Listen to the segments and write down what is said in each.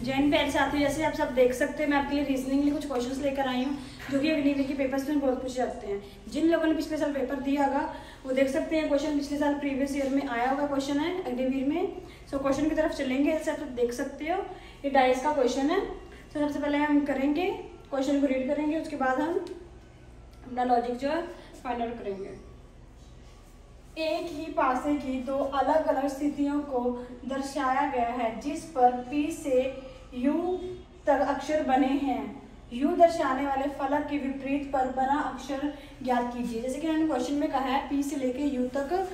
जैन प्यारे साथियों, जैसे आप सब देख सकते हैं मैं आपके लिए रीजनिंग के लिए कुछ क्वेश्चंस लेकर आई हूँ जो कि अग्निवीर के पेपर्स में बहुत पूछे जाते हैं। जिन लोगों ने पिछले साल पेपर दिया होगा वो देख सकते हैं क्वेश्चन पिछले साल प्रीवियस ईयर में आया होगा क्वेश्चन है अग्निवीर में। सो क्वेश्चन की तरफ चलेंगे। जैसे आप देख सकते हो ये डाइस का क्वेश्चन है। तो सबसे पहले हम करेंगे क्वेश्चन को रीड करेंगे, उसके बाद हम अपना लॉजिक जो है फाइंड आउट करेंगे। एक ही पासे की दो अलग अलग स्थितियों को दर्शाया गया है जिस पर P से U तक अक्षर बने हैं। U दर्शाने वाले फलक के विपरीत पर बना अक्षर ज्ञात कीजिए। जैसे कि मैंने क्वेश्चन में कहा है P से लेके U तक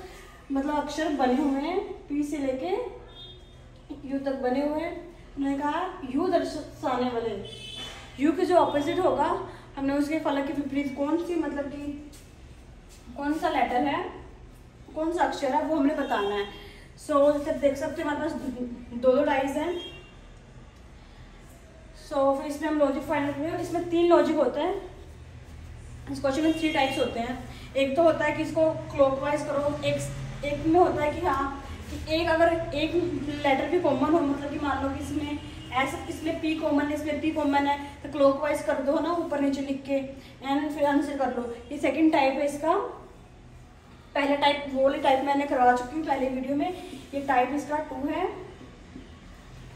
मतलब अक्षर बने हुए हैं, P से लेके U तक बने हुए हैं। उन्होंने कहा U दर्शाने वाले U के जो ऑपोजिट होगा हमने उसके फलक के विपरीत कौन सी मतलब कि कौन सा लेटर है, कौन सा अक्षर है वो हमने बताना है। सो जैसे देख सकते हैं हमारे पास दो डाइज हैं। सो फिर इसमें हम लॉजिक फाइंड करेंगे। इसमें 3 लॉजिक होते हैं। इस क्वेश्चन में 3 टाइप्स होते हैं। एक तो होता है कि इसको क्लॉकवाइज करो, एक में होता है कि हाँ कि एक अगर एक लेटर भी कॉमन हो, मतलब कि मान लो कि इसमें ऐसा इसमें P कॉमन है, इसमें P कॉमन है तो क्लॉकवाइज कर दो ना, ऊपर नीचे लिख के एंड फिर आंसर कर लो। ये सेकंड टाइप है इसका। पहला टाइप वो वाली टाइप मैंने करवा चुकी हूँ पहले वीडियो में। ये टाइप इसका 2 है।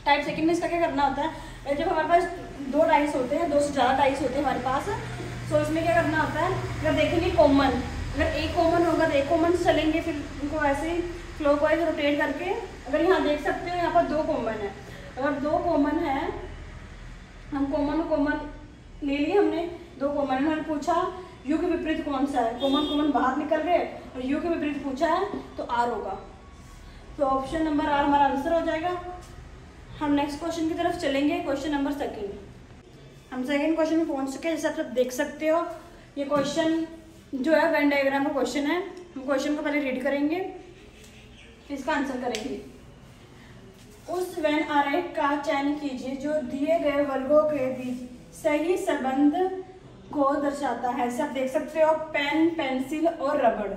टाइप सेकंड में इसका क्या करना होता है, जब हमारे पास 2 डाइस होते हैं, 2 से ज़्यादा डाइस होते हैं हमारे पास, तो इसमें क्या करना होता है, अगर देखेंगे कॉमन, अगर एक कॉमन होगा तो एक कॉमन से चलेंगे, फिर उनको ऐसे ही क्लॉकवाइज रोटेट करके। अगर यहाँ देख सकते हो यहाँ पर 2 कॉमन है, अगर 2 कॉमन है हम कॉमन ले लिए हमने, 2 कॉमन है। उन्होंने पूछा U के विपरीत कौन सा है, कॉमन बाहर निकल गए और U के विपरीत पूछा है तो R होगा। तो ऑप्शन नंबर R हमारा आंसर हो जाएगा। हम नेक्स्ट क्वेश्चन की तरफ चलेंगे। Question number 2। हम सेकंड क्वेश्चन में पहुंच चुके हैं। जैसे आप सब देख सकते हो ये क्वेश्चन जो है वेन डायग्राम का क्वेश्चन है। हम क्वेश्चन को पहले रीड करेंगे, इसका आंसर करेंगे। उस वेन आरेख का चयन कीजिए जो दिए गए वर्गों के बीच सही संबंध को दर्शाता है। जैसे आप देख सकते हो पेन, पेंसिल और रबड़,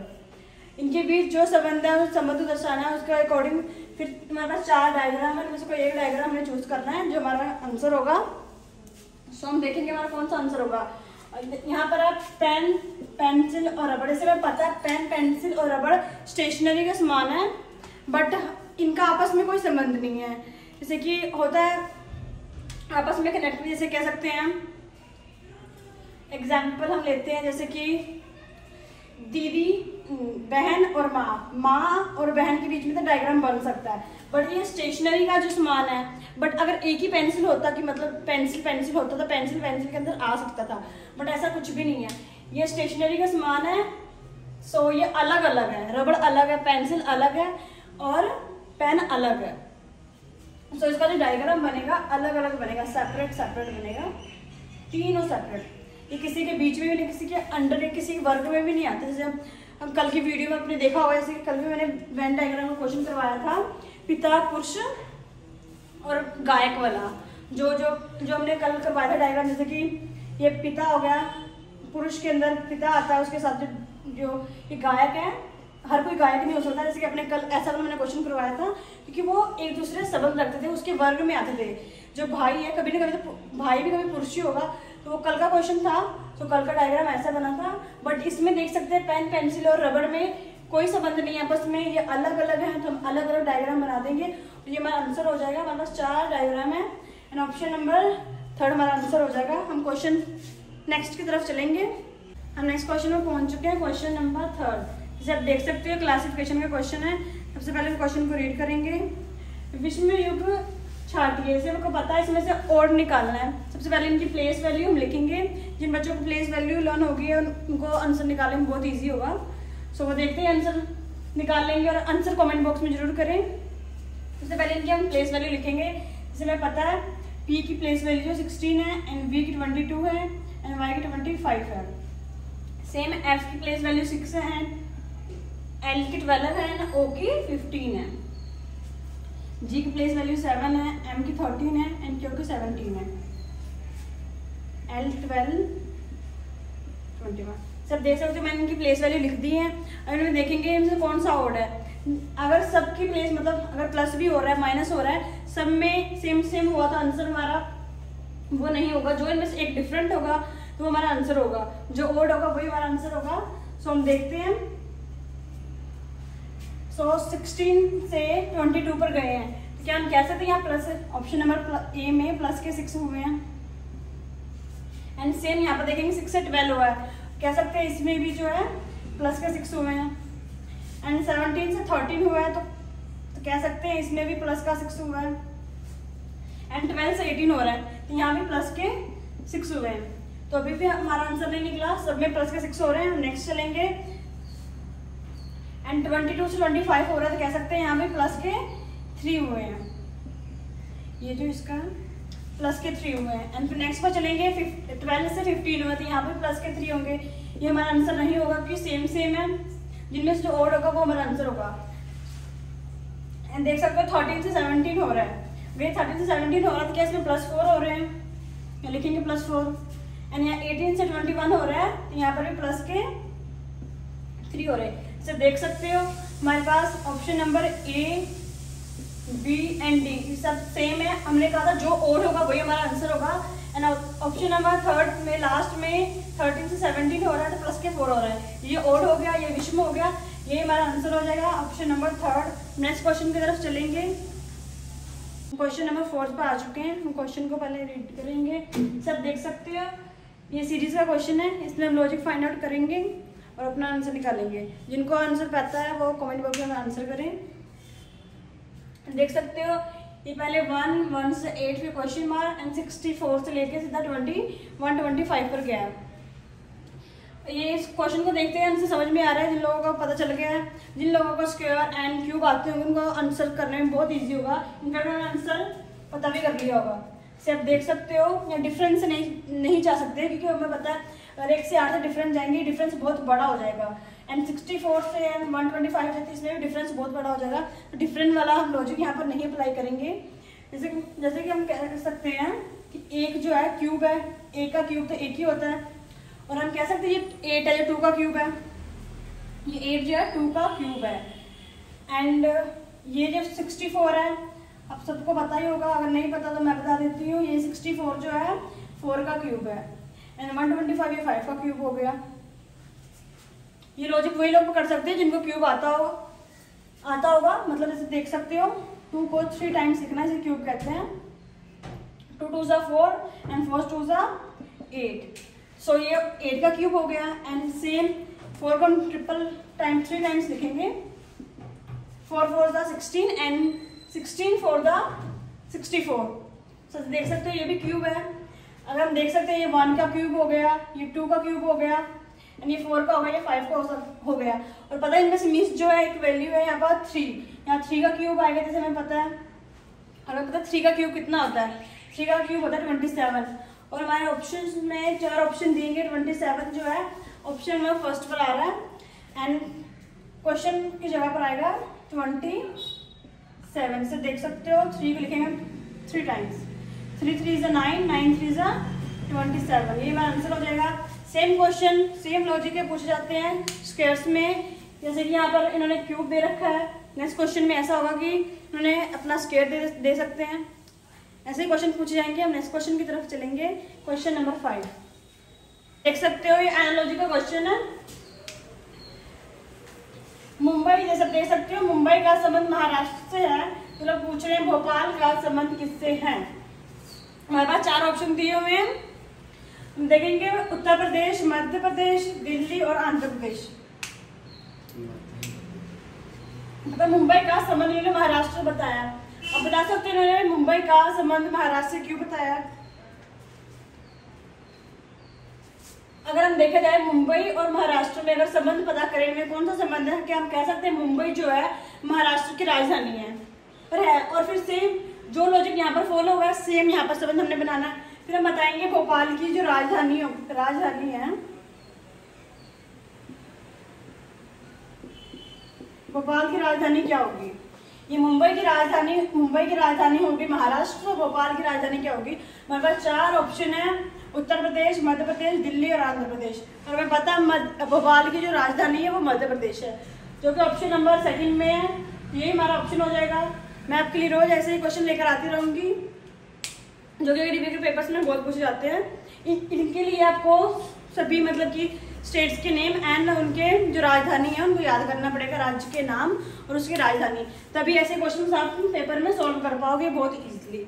इनके बीच जो संबंध है उस संबंध को दर्शाना है। उसके अकॉर्डिंग फिर हमारे पास 4 डायग्राम है, उसको एक डायग्राम हमें चूज करना है जो हमारा आंसर होगा। सो हम देखेंगे हमारा कौन सा आंसर होगा। यहाँ पर आप पेन, पेंसिल और रबड़, इससे हमें पता है पेन, पेंसिल और रबड़ स्टेशनरी के समान है, बट इनका आपस में कोई संबंध नहीं है। जैसे कि होता है आपस में कनेक्ट, जैसे कह सकते हैं एग्जाम्पल हम लेते हैं, जैसे कि दीदी, बहन और माँ और बहन के बीच में तो डायग्राम बन सकता है, बट ये स्टेशनरी का जो समान है। बट अगर एक ही पेंसिल होता कि मतलब पेंसिल होता तो पेंसिल के अंदर आ सकता था, बट ऐसा कुछ भी नहीं है। ये स्टेशनरी का समान है। सो ये अलग अलग है, रबड़ अलग है, पेंसिल अलग है और पेन अलग है। सो इसका जो डायग्राम बनेगा अलग अलग बनेगा, सेपरेट बनेगा, तीनों सेपरेट। ये किसी के बीच में भी नहीं, किसी के अंडर, किसी के वर्ग में भी नहीं आते। जैसे हम कल की वीडियो में आपने देखा होगा, जैसे कल भी मैंने वेन डायग्राम का क्वेश्चन करवाया था, पिता, पुरुष और गायक वाला। जो हमने कल करवाया था डायग्राम, जैसे कि ये पिता हो गया, पुरुष के अंदर पिता आता है, उसके साथ जो ये गायक है, हर कोई गायक नहीं हो सकता। जैसे कि अपने कल ऐसा वाला मैंने क्वेश्चन करवाया था, क्योंकि वो एक दूसरे से संबंध रखते थे, उसके वर्ग में आते थे। जो भाई है कभी ना कभी तो भाई भी कभी पुरुष ही होगा, तो वो कल का क्वेश्चन था। तो कल का डायग्राम ऐसा बना था, बट इसमें देख सकते हैं पेन, पेंसिल और रबड़ में कोई संबंध नहीं है आपस में, ये अलग अलग है। तो हम अलग अलग डायग्राम बना देंगे तो ये हमारा आंसर हो जाएगा। हमारे पास 4 डायग्राम है एंड ऑप्शन नंबर 3 हमारा आंसर हो जाएगा। हम क्वेश्चन नेक्स्ट की तरफ चलेंगे। हम नेक्स्ट क्वेश्चन में पहुंच चुके हैं, क्वेश्चन नंबर 3। जैसे आप देख सकते हो क्लासिफिकेशन का क्वेश्चन है। सबसे पहले हम क्वेश्चन को रीड करेंगे। विषम युग छाटिए, जैसे आपको पता है इसमें से ओड निकालना है। सबसे पहले इनकी प्लेस वैल्यू हम लिखेंगे। जिन बच्चों को प्लेस वैल्यू लर्न होगी उनको आंसर निकालने में बहुत ईजी होगा। सो वो देखते हैं आंसर निकाल लेंगे और आंसर कमेंट बॉक्स में जरूर करें। सबसे पहले इनकी हम प्लेस वैल्यू लिखेंगे। जैसे हमें पता है P की प्लेस वैल्यू 16 है एंड V की 22 है एंड Y की 25 है। सेम F की प्लेस वैल्यू 6 है एंड L की 12 है एंड O की 15 है। G की प्लेस वैल्यू 7 है, M की 13 है एंड Q की 17 है। L 12 21। सब देख सकते हो मैंने इनकी प्लेस वैल्यू लिख दी है। अगर देखेंगे इनसे कौन सा ओड है, अगर सबकी प्लेस मतलब अगर प्लस भी हो रहा है, माइनस हो रहा है, सब में सेम सेम हुआ तो आंसर हमारा वो नहीं होगा। जो इनमें से एक डिफरेंट होगा तो वो हमारा आंसर होगा, जो ओड होगा वही हमारा आंसर होगा। सो हम देखते हैं। सो 16 से 22 पर गए हैं, तो क्या हम कह सकते हैं यहाँ प्लस, ऑप्शन नंबर ए में प्लस के 6 हुए हैं। एंड सेम यहाँ पर देखेंगे 6 से 12 हुआ है, कह सकते हैं इसमें भी जो है प्लस के 6 हुए हैं। एंड 17 से 13 हुआ है, तो कह सकते हैं इसमें भी प्लस का 6 हुआ है। एंड 12 से 18 हो रहा है, तो यहाँ भी प्लस के 6 हुए हैं। तो अभी भी हमारा आंसर नहीं निकला, सब में प्लस के 6 हो रहे हैं। हम नेक्स्ट चलेंगे। एंड 22 से 25 हो रहा है, तो कह सकते हैं यहाँ भी प्लस के 3 हुए हैं। ये जो इसका प्लस के 3 हुए हैं। एंड फिर नेक्स्ट पर चलेंगे। 12 से 15 हुआ, तो यहाँ पे प्लस के 3 होंगे। ये हमारा आंसर नहीं होगा क्योंकि सेम सेम है, जिनमें से जो ओड होगा वो हमारा आंसर होगा। एंड देख सकते हो 13 से 17 हो रहा है, वे 13 से 17 हो रहा है, तो क्या इसमें +4 हो रहे हैं, या लिखेंगे +4। एंड यहाँ 18 से 21 हो रहा है, तो यहाँ पर भी प्लस के 3 हो रहे हैं। इसे देख सकते हो हमारे पास option number A, B and D सब सेम है। हमने कहा था जो ओड होगा वही हमारा आंसर होगा। एंड ऑप्शन नंबर थर्ड में लास्ट में 13 से 17 हो रहा है, तो प्लस के 4 हो रहा है। ये ओड हो गया, ये विषम हो गया, ये हमारा आंसर हो जाएगा option number third. Next question की तरफ चलेंगे। क्वेश्चन नंबर 4 पर आ चुके हैं। हम क्वेश्चन को पहले रीड करेंगे। सब देख सकते हो ये सीरीज का क्वेश्चन है, इसमें हम लॉजिक फाइंड आउट करेंगे और अपना आंसर निकालेंगे। जिनको आंसर पता है वो कमेंट बॉक्स में आंसर करें। देख सकते हो ये पहले 1 से 8 पे क्वेश्चन मार्क एंड 64 से लेके सीधा 125 पर गया है। ये इस क्वेश्चन को देखते हैं, आंसर समझ में आ रहा है। जिन लोगों को पता चल गया है, जिन लोगों को स्क्वायर एंड क्यूब आते होंगे उनको आंसर करने में बहुत इजी होगा। इनका आंसर पता भी कर लिया होगा। से आप देख सकते हो या डिफरेंस नहीं जा सकते, क्योंकि हमें पता है अगर 1 से 8 से डिफरेंस जाएंगे डिफरेंस बहुत बड़ा हो जाएगा। एंड 64 से एंड 125 से इसमें भी डिफरेंस बहुत बड़ा हो जाएगा। तो डिफरेंट वाला हम लॉजिक यहाँ पर नहीं अप्लाई करेंगे। जैसे कि हम कह सकते हैं कि एक जो है क्यूब है, एक का क्यूब तो एक ही होता है, और हम कह सकते हैं ये 8 है, ये 2 का क्यूब है। ये 8 जो है 2 का क्यूब है। एंड ये जो 64 है, अब सबको पता ही होगा, अगर नहीं पता तो मैं बता देती हूँ। ये 64 जो है 4 का क्यूब है। एंड 125 ये 5 का क्यूब हो गया। ये लॉजिक वही लोग कर सकते हैं जिनको क्यूब आता होगा। मतलब जैसे देख सकते हो 2 को 3 टाइम्स लिखना है, इसे क्यूब कहते हैं। 2 2 ज़ा 4 एंड 4 2 ज़ा 8। सो ये 8 का क्यूब हो गया। एंड सेम 4 को हम 3 टाइम्स लिखेंगे। 4 4 ज़ा 16 एंड 16 4 ज़ा 64। सो देख सकते हो ये भी क्यूब है। अगर हम देख सकते हैं ये 1 का क्यूब हो गया, ये 2 का क्यूब हो गया, एंड ये 4 का हो गया, ये 5 का हो गया। और पता है इनमें से मिस जो है एक वैल्यू है यहाँ पर 3। यहाँ 3 का क्यूब आएगा, जैसे हमें पता है। हमें पता है 3 का क्यूब कितना होता है। 3 का क्यूब होता है 27। और हमारे ऑप्शन में 4 ऑप्शन दिएंगे। 27 जो है ऑप्शन में फर्स्ट पर आ रहा है। एंड क्वेश्चन की जगह पर आएगा 27 से देख सकते हो 3 को लिखेंगे 3 टाइम्स। 3 3 ज़ा 9, 9 3 ज़ा 27। ये हमारा आंसर हो जाएगा। सेम क्वेश्चन सेम लॉजिक के पूछे जाते हैं स्क्वायर्स में। जैसे कि यहाँ पर इन्होंने क्यूब दे रखा है, नेक्स्ट क्वेश्चन में ऐसा होगा कि इन्होंने अपना स्क्वायर दे सकते हैं। ऐसे ही क्वेश्चन पूछे जाएंगे। हम नेक्स्ट क्वेश्चन की तरफ चलेंगे। क्वेश्चन नंबर 5 देख सकते हो, ये एनालॉजी का क्वेश्चन है। मुंबई जैसे देख सकते हो, मुंबई का संबंध महाराष्ट्र से है, तो लोग पूछ रहे हैं भोपाल का संबंध किससे है। हमारे पास 4 ऑप्शन दिए हुए हैं। हम देखेंगे उत्तर प्रदेश, मध्य प्रदेश, दिल्ली और आंध्र प्रदेश। मतलब मुंबई का संबंध इन्होंने महाराष्ट्र बताया। अब बता सकते हैं इन्होंने मुंबई का संबंध महाराष्ट्र से क्यों बताया। अगर हम देखा जाए मुंबई और महाराष्ट्र में अगर संबंध पता करें कौन सा संबंध है, क्या हम कह सकते हैं मुंबई जो है महाराष्ट्र की राजधानी है। और फिर सेम जो लॉजिक यहाँ पर फॉलो होगा सेम यहाँ पर संबंध हमने बनाना है। फिर हम बताएंगे भोपाल की जो राजधानी है, भोपाल की राजधानी क्या होगी। ये मुंबई की राजधानी होगी महाराष्ट्र। और भोपाल की राजधानी क्या होगी। हमारे पास 4 ऑप्शन है, उत्तर प्रदेश, मध्य प्रदेश, दिल्ली और आंध्र प्रदेश। और हमें पता है भोपाल की जो राजधानी है वो मध्य प्रदेश है, जो कि ऑप्शन नंबर 2 में है। यही हमारा ऑप्शन हो जाएगा। मैं आपके लिए रोज ऐसे ही क्वेश्चन लेकर आती रहूंगी जो कि रिव्यू के पेपर्स में बहुत पूछे जाते हैं। इनके लिए आपको सभी मतलब कि स्टेट्स के नेम एंड उनके जो राजधानी है उनको याद करना पड़ेगा, राज्य के नाम और उसकी राजधानी, तभी ऐसे क्वेश्चन आप पेपर में सॉल्व कर पाओगे बहुत इजीली।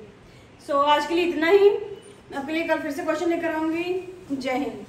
सो आज के लिए इतना ही, आपके लिए कल फिर से क्वेश्चन लेकर आऊंगी। जय हिंद।